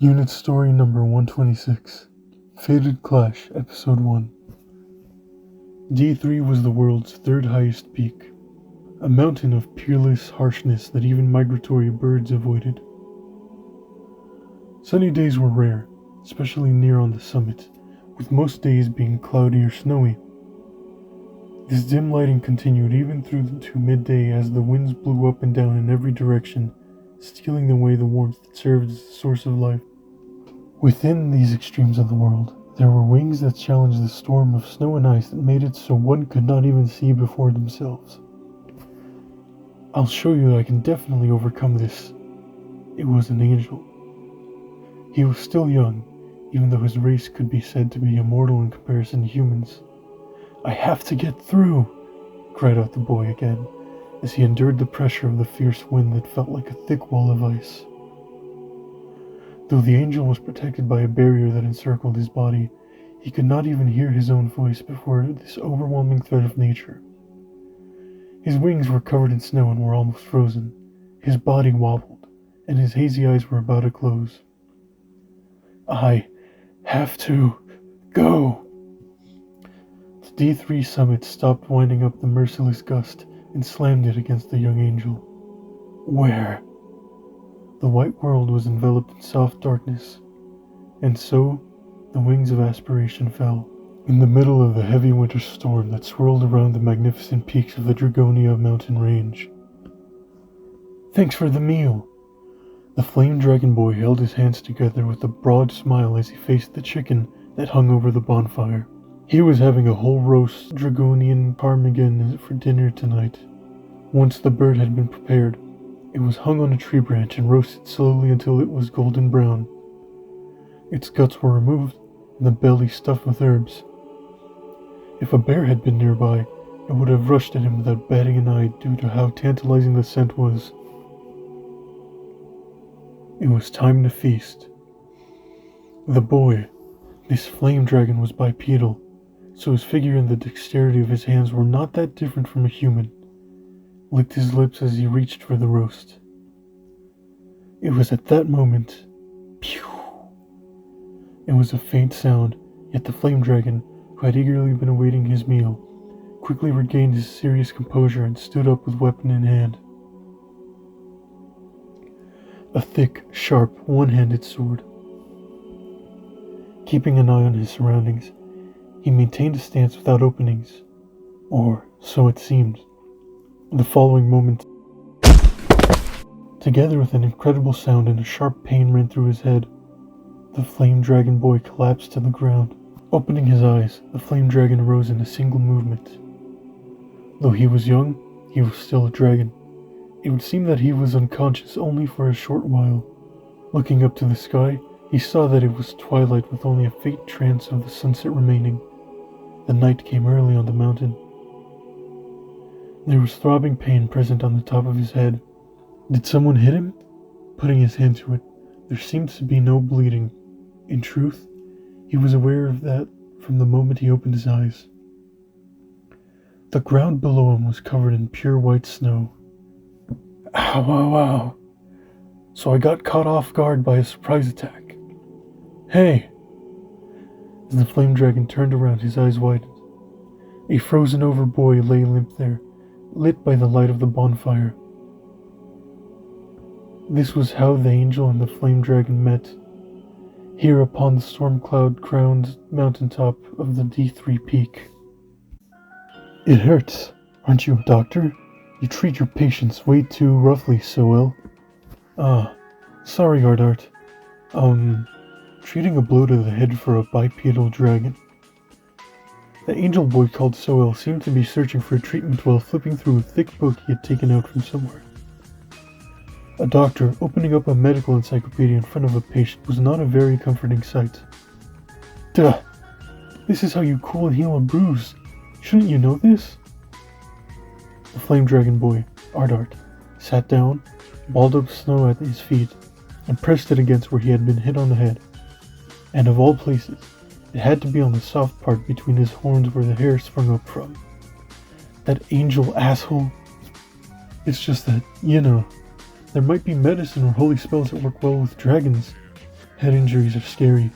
Unit Story Number 126, Fated Clash, Episode 1. D3 was the world's third highest peak, a mountain of peerless harshness that even migratory birds avoided. Sunny days were rare, especially near on the summit, with most days being cloudy or snowy. This dim lighting continued even through to midday as the winds blew up and down in every direction, stealing away the warmth that served as the source of life. Within these extremes of the world, there were wings that challenged the storm of snow and ice that made it so one could not even see before themselves. I'll show you that I can definitely overcome this. It was an angel. He was still young, even though his race could be said to be immortal in comparison to humans. "I have to get through!" cried out the boy again, as he endured the pressure of the fierce wind that felt like a thick wall of ice. Though the angel was protected by a barrier that encircled his body, he could not even hear his own voice before this overwhelming threat of nature. His wings were covered in snow and were almost frozen. His body wobbled, and his hazy eyes were about to close. "I have to go!" The D3 summit stopped winding up the merciless gust and slammed it against the young angel. Where? The white world was enveloped in soft darkness, and so the wings of aspiration fell, in the middle of the heavy winter storm that swirled around the magnificent peaks of the Dragonia mountain range. "Thanks for the meal." The flame dragon boy held his hands together with a broad smile as he faced the chicken that hung over the bonfire. He was having a whole roast Dragonian ptarmigan for dinner tonight. Once the bird had been prepared, it was hung on a tree branch and roasted slowly until it was golden brown. Its guts were removed and the belly stuffed with herbs. If a bear had been nearby, it would have rushed at him without batting an eye due to how tantalizing the scent was. It was time to feast. The boy, this flame dragon, was bipedal, so his figure and the dexterity of his hands were not that different from a human, licked his lips as he reached for the roast. It was at that moment, pew! It was a faint sound, yet the flame dragon, who had eagerly been awaiting his meal, quickly regained his serious composure and stood up with weapon in hand. A thick, sharp, one-handed sword. Keeping an eye on his surroundings, he maintained a stance without openings, or so it seemed. The following moment, together with an incredible sound and a sharp pain ran through his head, the flame dragon boy collapsed to the ground. Opening his eyes, the flame dragon arose in a single movement. Though he was young, he was still a dragon. It would seem that he was unconscious only for a short while. Looking up to the sky, he saw that it was twilight with only a faint trance of the sunset remaining. The night came early on the mountain. There was throbbing pain present on the top of his head. Did someone hit him? Putting his hand to it, there seemed to be no bleeding. In truth, he was aware of that from the moment he opened his eyes. The ground below him was covered in pure white snow. Ow, ow, ow. So I got caught off guard by a surprise attack. Hey! As the flame dragon turned around, his eyes widened. A frozen-over boy lay limp there, lit by the light of the bonfire. This was how the angel and the flame dragon met, here upon the storm cloud-crowned mountaintop of the D3 peak. "It hurts. Aren't you a doctor? You treat your patients way too roughly, Soel." Sorry, Ardart. Treating a blow to the head for a bipedal dragon." The angel boy called Soel seemed to be searching for treatment while flipping through a thick book he had taken out from somewhere. A doctor opening up a medical encyclopedia in front of a patient was not a very comforting sight. "Duh! This is how you cool and heal a bruise. Shouldn't you know this?" The flame dragon boy, Ardart, sat down, balled up snow at his feet, and pressed it against where he had been hit on the head. And of all places, it had to be on the soft part between his horns where the hair sprung up from. That angel asshole. It's just that, there might be medicine or holy spells that work well with dragons. Head injuries are scary.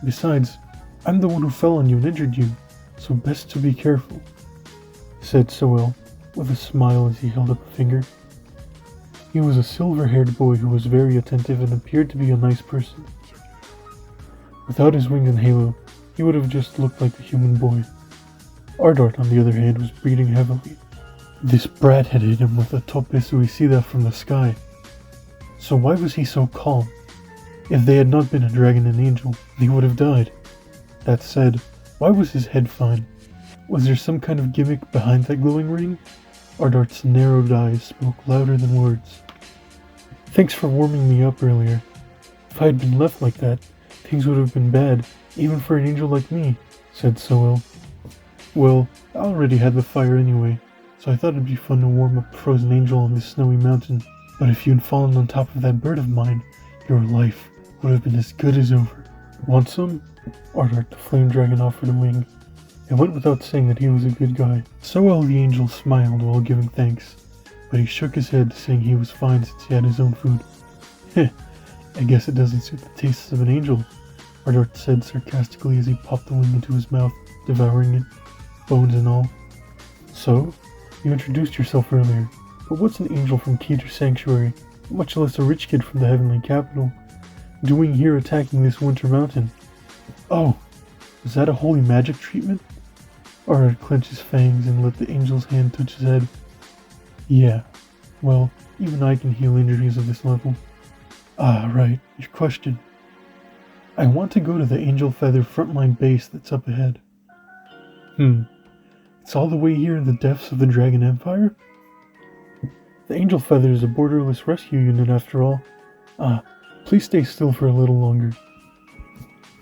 Besides, I'm the one who fell on you and injured you, so best to be careful," said Soel, with a smile as he held up a finger. He was a silver-haired boy who was very attentive and appeared to be a nice person. Without his wings and halo, he would have just looked like a human boy. Ardart, on the other hand, was breathing heavily. This brat had hit him with a tope suicida from the sky. So why was he so calm? If they had not been a dragon and angel, he would have died. That said, why was his head fine? Was there some kind of gimmick behind that glowing ring? Ardart's narrowed eyes spoke louder than words. "Thanks for warming me up earlier. If I had been left like that, things would have been bad, even for an angel like me," said Soel. "Well, I already had the fire anyway, so I thought it'd be fun to warm up a frozen angel on this snowy mountain. But if you'd fallen on top of that bird of mine, your life would have been as good as over. Want some?" Ardart the flame dragon offered a wing. It went without saying that he was a good guy. Soel the angel smiled while giving thanks, but he shook his head, saying he was fine since he had his own food. "Heh, I guess it doesn't suit the tastes of an angel," Ardart said sarcastically as he popped the wing into his mouth, devouring it, bones and all. "So, you introduced yourself earlier, but what's an angel from Keter Sanctuary, much less a rich kid from the heavenly capital, doing here attacking this winter mountain? Oh, was that a holy magic treatment?" Ardart clenched his fangs and let the angel's hand touch his head. "Yeah, well, even I can heal injuries of this level." "Ah, right, your question. I want to go to the Angel Feather frontline base that's up ahead." It's all the way here in the depths of the Dragon Empire?" "The Angel Feather is a borderless rescue unit after all. Please stay still for a little longer."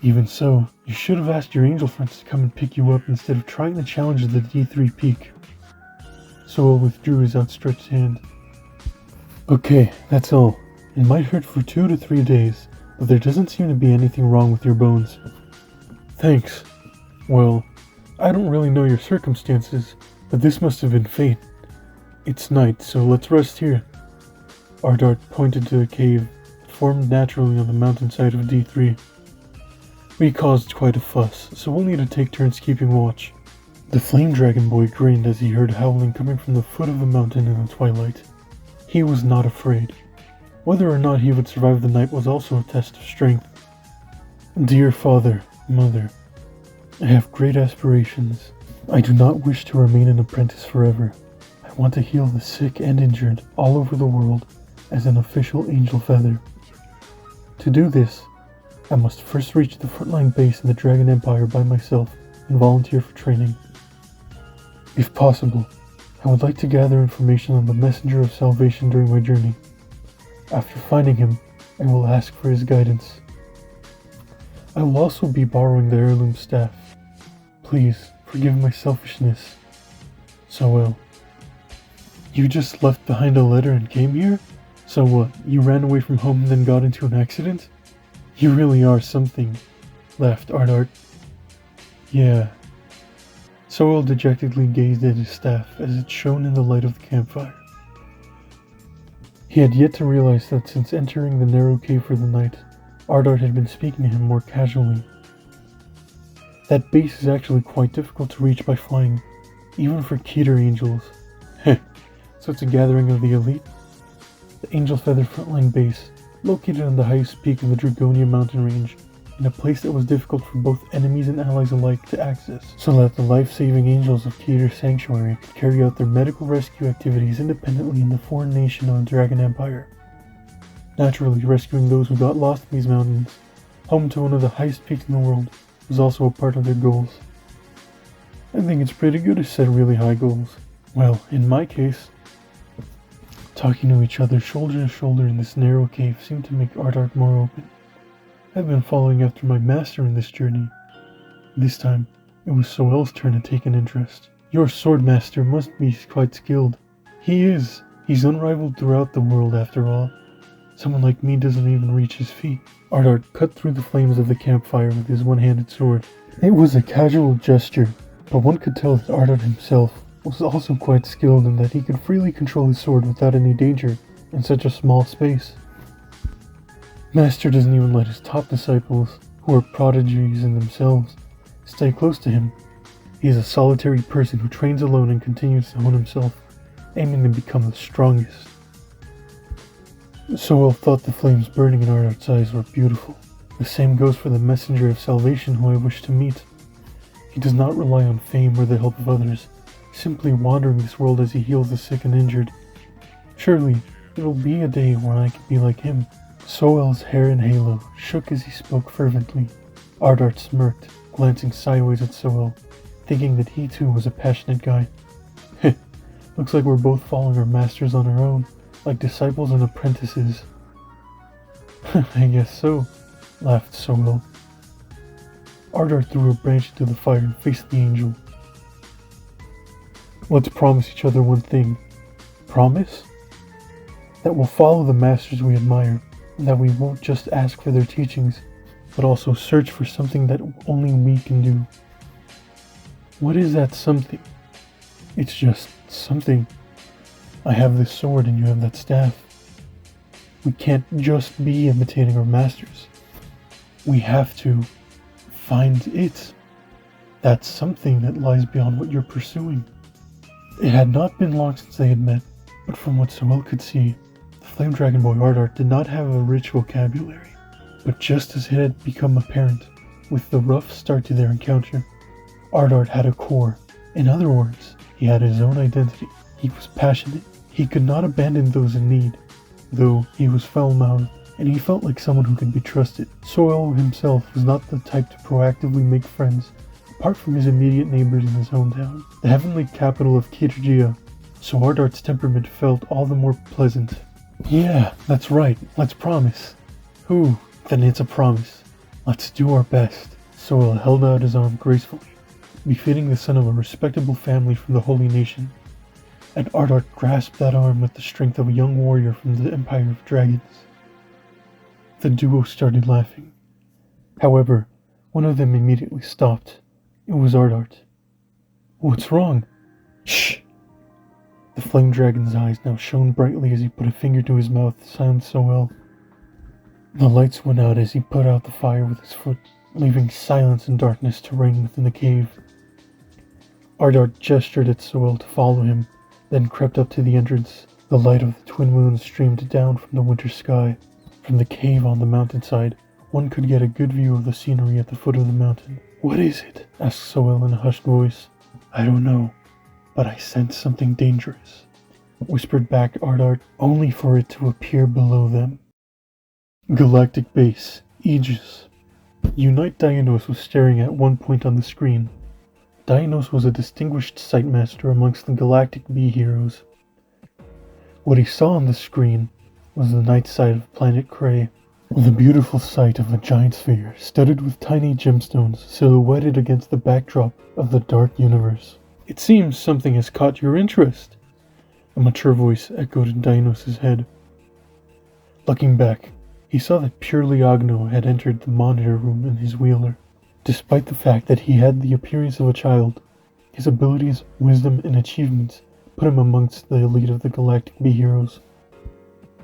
"Even so, you should have asked your angel friends to come and pick you up instead of trying to challenge the D3 peak." Soel withdrew his outstretched hand. "Okay, that's all. It might hurt for 2 to 3 days, but there doesn't seem to be anything wrong with your bones." "Thanks. Well, I don't really know your circumstances, but this must have been fate. It's night, so let's rest here." Ardart pointed to a cave that formed naturally on the mountainside of D3. "We caused quite a fuss, so we'll need to take turns keeping watch." The flame dragon boy grinned as he heard howling coming from the foot of the mountain in the twilight. He was not afraid. Whether or not he would survive the night was also a test of strength. "Dear father, mother, I have great aspirations. I do not wish to remain an apprentice forever. I want to heal the sick and injured all over the world as an official Angel Feather. To do this, I must first reach the frontline base in the Dragon Empire by myself and volunteer for training. If possible, I would like to gather information on the Messenger of Salvation during my journey. After finding him, I will ask for his guidance. I will also be borrowing the heirloom staff. Please, forgive my selfishness. Soel." "You just left behind a letter and came here? So what, you ran away from home and then got into an accident? You really are something," laughed Ardart. "Yeah." Soel dejectedly gazed at his staff as it shone in the light of the campfire. He had yet to realize that since entering the narrow cave for the night, Ardart had been speaking to him more casually. That base is actually quite difficult to reach by flying, even for Keter angels. Heh, so it's a gathering of the elite? The Angel Feather frontline base, located on the highest peak of the Dragonia mountain range, in a place that was difficult for both enemies and allies alike to access, so that the life-saving angels of Keter Sanctuary could carry out their medical rescue activities independently in the foreign nation of the Dragon Empire. Naturally, rescuing those who got lost in these mountains, home to one of the highest peaks in the world, was also a part of their goals. I think it's pretty good to set really high goals. Well, in my case, talking to each other shoulder to shoulder in this narrow cave seemed to make Ardart more open. I've been following after my master in this journey. This time, it was Soel's turn to take an interest. Your sword master must be quite skilled. He is. He's unrivaled throughout the world after all. Someone like me doesn't even reach his feet. Ardart cut through the flames of the campfire with his one-handed sword. It was a casual gesture, but one could tell that Ardart himself was also quite skilled in that he could freely control his sword without any danger in such a small space. Master doesn't even let his top disciples, who are prodigies in themselves, stay close to him. He is a solitary person who trains alone and continues to hone himself, aiming to become the strongest. Soel thought the flames burning in Ardart's eyes were beautiful. The same goes for the messenger of salvation who I wish to meet. He does not rely on fame or the help of others, simply wandering this world as he heals the sick and injured. Surely, there will be a day when I can be like him. Soel's hair in halo shook as he spoke fervently. Ardart smirked, glancing sideways at Soel, thinking that he too was a passionate guy. Heh, looks like we're both following our masters on our own, like disciples and apprentices. I guess so, laughed Soel. Ardart threw a branch into the fire and faced the angel. Let's promise each other one thing. Promise? That we'll follow the masters we admire, and that we won't just ask for their teachings, but also search for something that only we can do. What is that something? It's just something. I have this sword and you have that staff. We can't just be imitating our masters. We have to find it. That's something that lies beyond what you're pursuing. It had not been long since they had met, but from what Soel could see, the Flame Dragon Boy Ardart did not have a rich vocabulary. But just as it had become apparent with the rough start to their encounter, Ardart had a core. In other words, he had his own identity. He was passionate. He could not abandon those in need, though he was foul-mouthed, and he felt like someone who could be trusted. Soel himself was not the type to proactively make friends, apart from his immediate neighbors in his hometown, the heavenly capital of Kirgia, so Ardart's temperament felt all the more pleasant. Yeah, that's right, let's promise. Who? Then it's a promise. Let's do our best. Soel held out his arm gracefully, befitting the son of a respectable family from the Holy Nation, and Ardart grasped that arm with the strength of a young warrior from the Empire of Dragons. The duo started laughing. However, one of them immediately stopped. It was Ardart. What's wrong? Shh! The flame dragon's eyes now shone brightly as he put a finger to his mouth to silence Soel. The lights went out as he put out the fire with his foot, leaving silence and darkness to reign within the cave. Ardart gestured at Soel to follow him, then crept up to the entrance. The light of the twin moons streamed down from the winter sky. From the cave on the mountainside, one could get a good view of the scenery at the foot of the mountain. What is it? Asked Soel in a hushed voice. I don't know, but I sense something dangerous, whispered back Ardart, only for it to appear below them. Galactic Base, Aegis. Unite Dainos was staring at one point on the screen. Dainos was a distinguished sightmaster amongst the galactic bee heroes. What he saw on the screen was the night side of planet Cray, the beautiful sight of a giant sphere studded with tiny gemstones silhouetted against the backdrop of the dark universe. It seems something has caught your interest, a mature voice echoed in Dainos' head. Looking back, he saw that Purely Agno had entered the monitor room in his wheeler. Despite the fact that he had the appearance of a child, his abilities, wisdom, and achievements put him amongst the elite of the galactic bee heroes.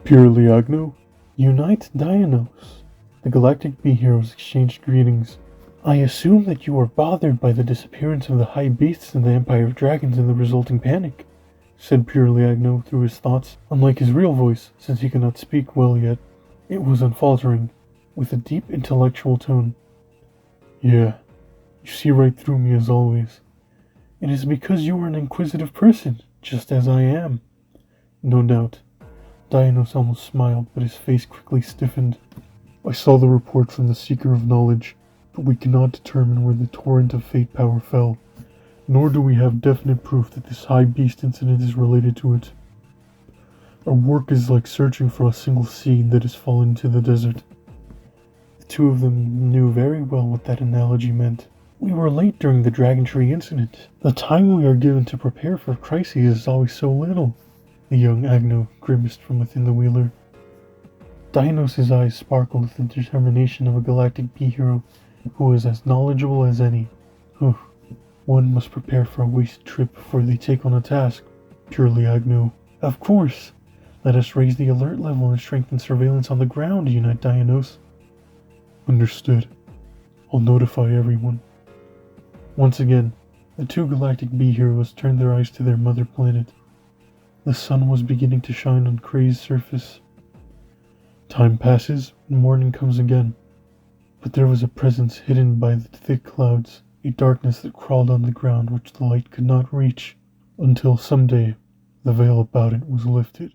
Purely Agno? Unite Dainos. The galactic bee heroes exchanged greetings. I assume that you are bothered by the disappearance of the high beasts in the Empire of Dragons and the resulting panic, said Purely Agno through his thoughts, unlike his real voice, since he could not speak well yet. It was unfaltering, with a deep intellectual tone. Yeah, you see right through me as always. It is because you are an inquisitive person, just as I am. No doubt. Dainos almost smiled, but his face quickly stiffened. I saw the report from the Seeker of Knowledge, but we cannot determine where the torrent of fate power fell, nor do we have definite proof that this high beast incident is related to it. Our work is like searching for a single seed that has fallen into the desert. The two of them knew very well what that analogy meant. We were late during the Dragon Tree incident. The time we are given to prepare for crises is always so little. The young Agno grimaced from within the wheeler. Dainos' eyes sparkled with the determination of a galactic bee hero who is as knowledgeable as any. One must prepare for a wasted trip before they take on a task. Purely Agno. Of course. Let us raise the alert level and strengthen surveillance on the ground, Unite Dianos. Understood. I'll notify everyone. Once again, the two galactic bee heroes turned their eyes to their mother planet. The sun was beginning to shine on Kray's surface. Time passes, and morning comes again. But there was a presence hidden by the thick clouds, a darkness that crawled on the ground which the light could not reach, until someday the veil about it was lifted.